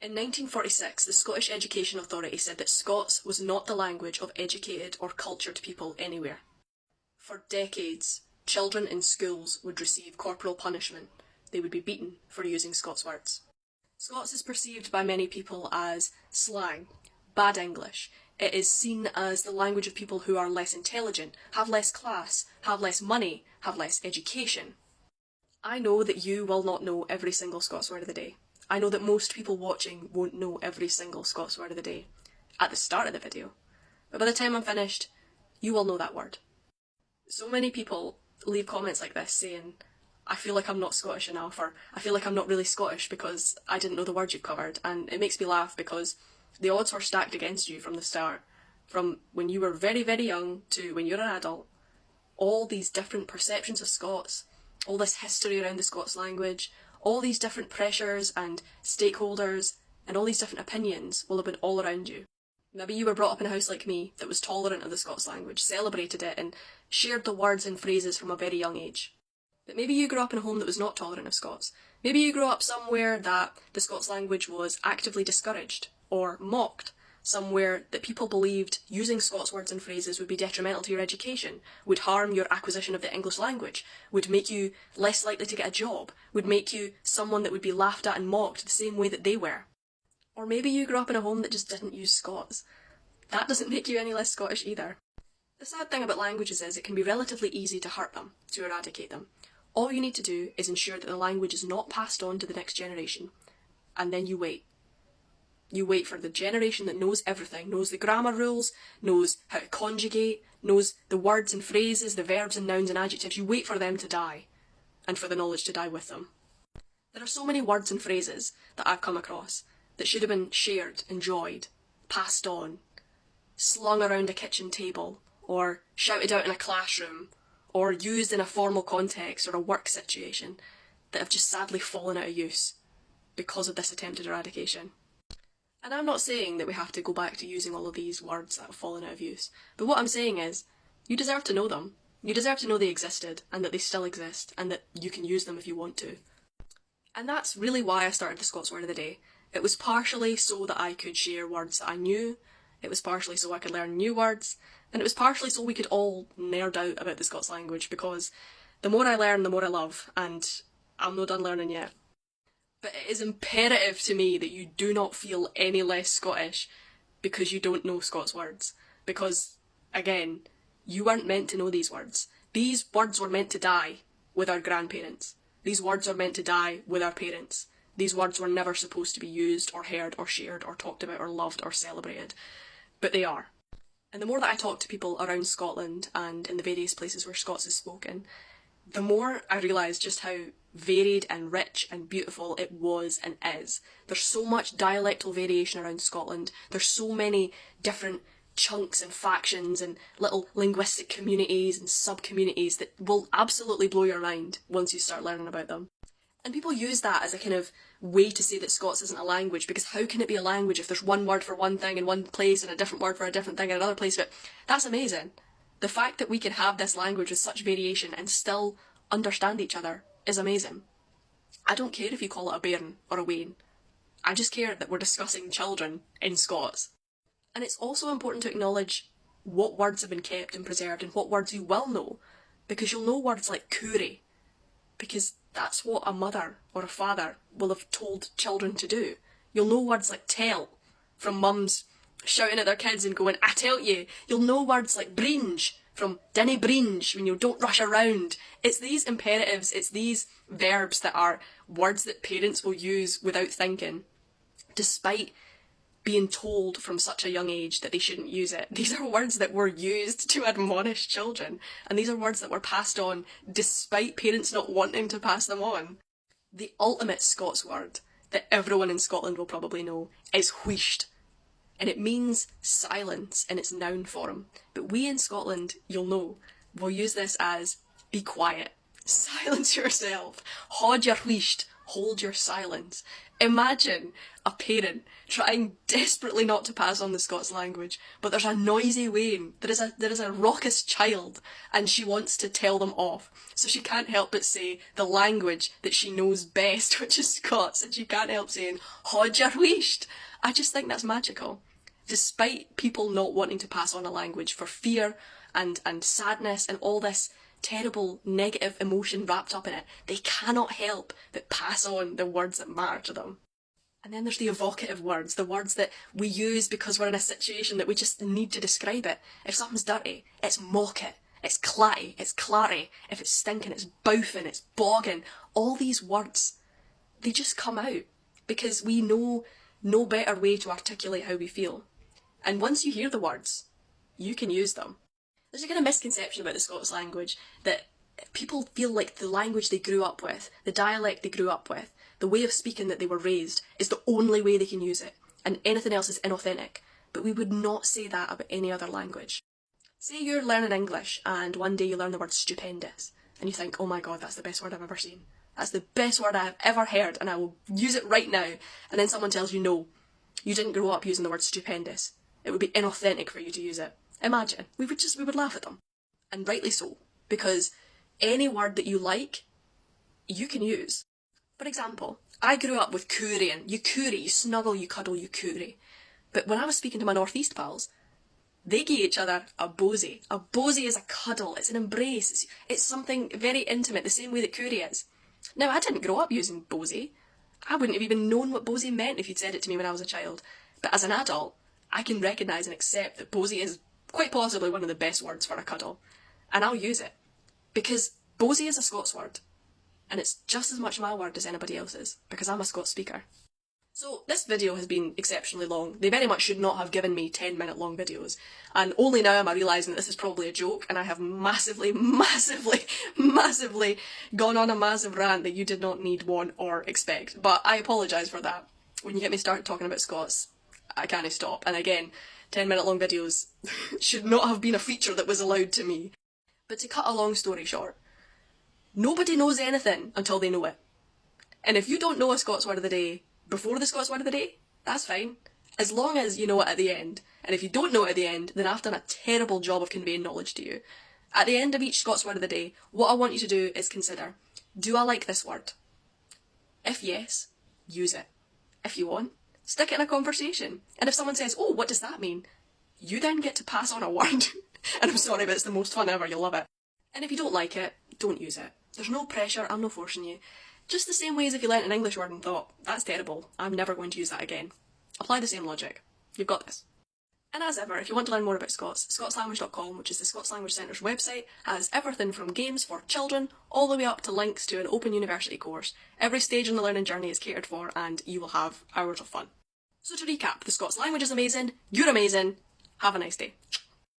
In 1946, the Scottish Education Authority said that Scots was not the language of educated or cultured people anywhere. For decades, children in schools would receive corporal punishment. They would be beaten for using Scots words. Scots is perceived by many people as slang, bad English. It is seen as the language of people who are less intelligent, have less class, have less money, have less education. I know that you will not know every single Scots word of the day. I know that most people watching won't know every single Scots word of the day at the start of the video. But by the time I'm finished, you will know that word. So many people leave comments like this saying, I feel like I'm not Scottish enough, or I feel like I'm not really Scottish because I didn't know the word you've covered. And it makes me laugh because the odds were stacked against you from the start. From when you were very, very young to when you're an adult, all these different perceptions of Scots, all this history around the Scots language, all these different pressures and stakeholders and all these different opinions will have been all around you. Maybe you were brought up in a house like me that was tolerant of the Scots language, celebrated it and shared the words and phrases from a very young age. But maybe you grew up in a home that was not tolerant of Scots. Maybe you grew up somewhere that the Scots language was actively discouraged or mocked, somewhere that people believed using Scots words and phrases would be detrimental to your education, would harm your acquisition of the English language, would make you less likely to get a job, would make you someone that would be laughed at and mocked the same way that they were. Or maybe you grew up in a home that just didn't use Scots. That doesn't make you any less Scottish either. The sad thing about languages is it can be relatively easy to hurt them, to eradicate them. All you need to do is ensure that the language is not passed on to the next generation, and then you wait. You wait for the generation that knows everything, knows the grammar rules, knows how to conjugate, knows the words and phrases, the verbs and nouns and adjectives. You wait for them to die, and for the knowledge to die with them. There are so many words and phrases that I've come across that should have been shared, enjoyed, passed on, slung around a kitchen table, or shouted out in a classroom, or used in a formal context or a work situation, that have just sadly fallen out of use because of this attempted eradication. And I'm not saying that we have to go back to using all of these words that have fallen out of use, but what I'm saying is, you deserve to know them. You deserve to know they existed, and that they still exist, and that you can use them if you want to. And that's really why I started the Scots Word of the Day. It was partially so that I could share words that I knew, it was partially so I could learn new words, and it was partially so we could all nerd out about the Scots language, because the more I learn, the more I love, and I'm not done learning yet. But it is imperative to me that you do not feel any less Scottish because you don't know Scots words. Because, again, you weren't meant to know these words. These words were meant to die with our grandparents. These words are meant to die with our parents. These words were never supposed to be used or heard or shared or talked about or loved or celebrated. But they are. And the more that I talk to people around Scotland and in the various places where Scots is spoken, the more I realise just how varied and rich and beautiful it was and is. There's so much dialectal variation around Scotland. There's so many different chunks and factions and little linguistic communities and sub-communities that will absolutely blow your mind once you start learning about them. And people use that as a kind of way to say that Scots isn't a language, because how can it be a language if there's one word for one thing in one place and a different word for a different thing in another place? But that's amazing. The fact that we can have this language with such variation and still understand each other is amazing. I don't care if you call it a bairn or a wean. I just care that we're discussing children in Scots. And it's also important to acknowledge what words have been kept and preserved and what words you will know, because you'll know words like coorie, because that's what a mother or a father will have told children to do. You'll know words like tell, from mums shouting at their kids and going, I tell you. You'll know words like bringe, from dinna bringe, when you don't rush around. It's these imperatives, it's these verbs that are words that parents will use without thinking, despite being told from such a young age that they shouldn't use it. These are words that were used to admonish children, and these are words that were passed on despite parents not wanting to pass them on. The ultimate Scots word that everyone in Scotland will probably know is wheesht, and it means silence in its noun form. But we in Scotland, you'll know, will use this as be quiet, silence yourself, haud your wheesht, hold your silence. Imagine a parent trying desperately not to pass on the Scots language, but there's a noisy Wayne, there is a raucous child, and she wants to tell them off. So she can't help but say the language that she knows best, which is Scots, and she can't help saying, "Hod your wheesht." I just think that's magical. Despite people not wanting to pass on a language for fear and sadness and all this terrible negative emotion wrapped up in it, they cannot help but pass on the words that matter to them. And then there's the evocative words, the words that we use because we're in a situation that we just need to describe it. If something's dirty, it's mocket, it's clatty, it's clarty. If it's stinking, it's bouffing, it's bogging. All these words, they just come out because we know no better way to articulate how we feel. And once you hear the words, you can use them. There's a kind of misconception about the Scots language that people feel like the language they grew up with, the dialect they grew up with, the way of speaking that they were raised is the only way they can use it, and anything else is inauthentic. But we would not say that about any other language. Say you're learning English and one day you learn the word stupendous, and you think, oh my god, that's the best word I've ever seen. That's the best word I have ever heard, and I will use it right now. And then someone tells you, no, you didn't grow up using the word stupendous. It would be inauthentic for you to use it. Imagine. We would laugh at them. And rightly so, because any word that you like, you can use. For example, I grew up with coorie, you coorie, you snuggle, you cuddle, you coorie. But when I was speaking to my North East pals, they gave each other a bosie. A bosie is a cuddle, it's an embrace, it's something very intimate, the same way that coorie is. Now, I didn't grow up using bosie. I wouldn't have even known what bosie meant if you'd said it to me when I was a child. But as an adult, I can recognise and accept that bosie is quite possibly one of the best words for a cuddle. And I'll use it. Because bosie is a Scots word. And it's just as much my word as anybody else's, because I'm a Scots speaker. So this video has been exceptionally long. They very much should not have given me 10-minute long videos. And only now am I realising that this is probably a joke, and I have massively gone on a massive rant that you did not need, want, or expect. But I apologise for that. When you get me started talking about Scots, I can't stop. And again, 10-minute long videos should not have been a feature that was allowed to me. But to cut a long story short, nobody knows anything until they know it. And if you don't know a Scots word of the day before the Scots word of the day, that's fine. As long as you know it at the end. And if you don't know it at the end, then I've done a terrible job of conveying knowledge to you. At the end of each Scots word of the day, what I want you to do is consider, do I like this word? If yes, use it. If you want, stick it in a conversation. And if someone says, oh, what does that mean? You then get to pass on a word. And I'm sorry, but it's the most fun ever, you'll love it. And if you don't like it, don't use it. There's no pressure, I'm not forcing you. Just the same way as if you learnt an English word and thought, that's terrible, I'm never going to use that again. Apply the same logic. You've got this. And as ever, if you want to learn more about Scots, scotslanguage.com, which is the Scots Language Centre's website, has everything from games for children all the way up to links to an open university course. Every stage in the learning journey is catered for, and you will have hours of fun. So to recap, the Scots language is amazing, you're amazing, have a nice day.